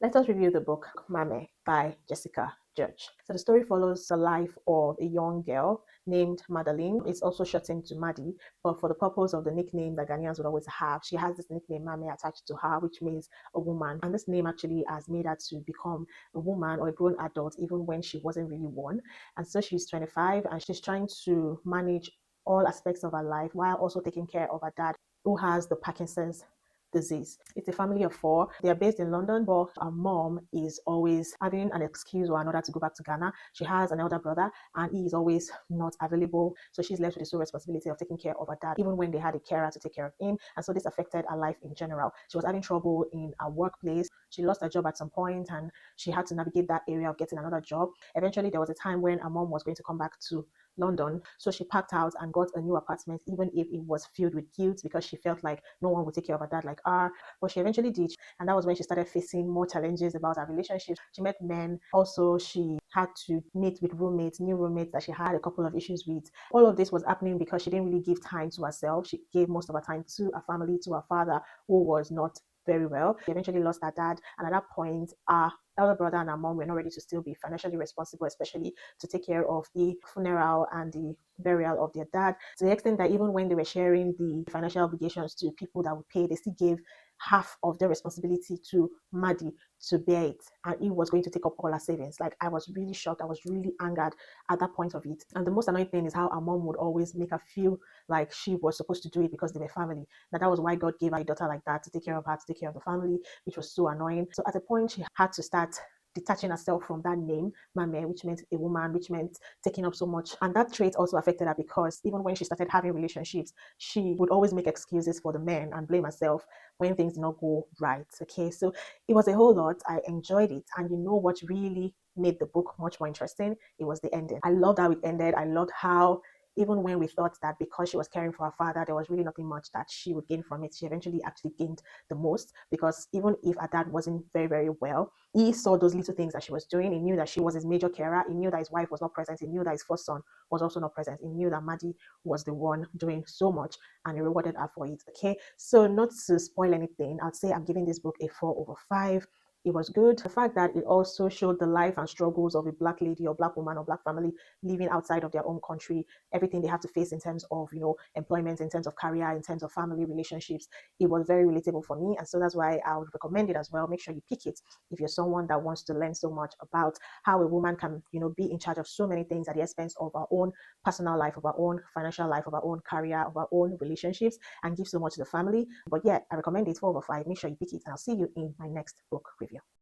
Let us review the book Maame by Jessica Judge. So the story follows the life of a young girl named Madeline. It's also shortened to Maddie, but for the purpose of the nickname that Ghanaians would always have, she has this nickname Maame attached to her, which means a woman. And this name actually has made her to become a woman or a grown adult even when she wasn't really one. And so she's 25 and she's trying to manage all aspects of her life while also taking care of her dad who has the Parkinson's disease. It's a family of four. They are based in London, but our mom is always having an excuse or another to go back to Ghana. She has an elder brother and he is always not available. So she's left with the sole responsibility of taking care of her dad, even when they had a carer to take care of him. And so this affected her life in general. She was having trouble in her workplace. She lost her job at some point and she had to navigate that area of getting another job. Eventually, there was a time when her mom was going to come back to London. So she packed out and got a new apartment, even if it was filled with guilt because she felt like no one would take care of her dad like her. But she eventually did. And that was when she started facing more challenges about her relationships. She met men. Also, she had to meet with roommates, new roommates that she had a couple of issues with. All of this was happening because she didn't really give time to herself. She gave most of her time to her family, to her father, who was not very well. She eventually lost her dad. And at that point, our elder brother and her mom were not ready to still be financially responsible, especially to take care of the funeral and the burial of their dad, to the extent that even when they were sharing the financial obligations to people that would pay, they still gave half of their responsibility to Maddie to bear it, and he was going to take up all her savings. Like, I was really shocked. I was really angered at that point of it. And the most annoying thing is how her mom would always make her feel like she was supposed to do it because they were family. That was why God gave her a daughter like that to take care of her, to take care of the family, which was so annoying. So at a point, she had to start detaching herself from that name, Maame, which meant a woman, which meant taking up so much. And that trait also affected her because even when she started having relationships, she would always make excuses for the men and blame herself when things did not go right. Okay, so it was a whole lot. I enjoyed it. And you know what really made the book much more interesting? It was the ending. I loved how it ended. I loved how even when we thought that because she was caring for her father, there was really nothing much that she would gain from it, she eventually actually gained the most because even if her dad wasn't very, very well, he saw those little things that she was doing. He knew that she was his major carer. He knew that his wife was not present. He knew that his first son was also not present. He knew that Maddie was the one doing so much and he rewarded her for it. Okay, so not to spoil anything, I'd say I'm giving this book a 4/5. It was good. The fact that it also showed the life and struggles of a black lady or black woman or black family living outside of their own country, everything they have to face in terms of, employment, in terms of career, in terms of family relationships. It was very relatable for me. And so that's why I would recommend it as well. Make sure you pick it if you're someone that wants to learn so much about how a woman can, be in charge of so many things at the expense of our own personal life, of our own financial life, of our own career, of our own relationships, and give so much to the family. But yeah, I recommend it 4/5. Make sure you pick it, and I'll see you in my next book review.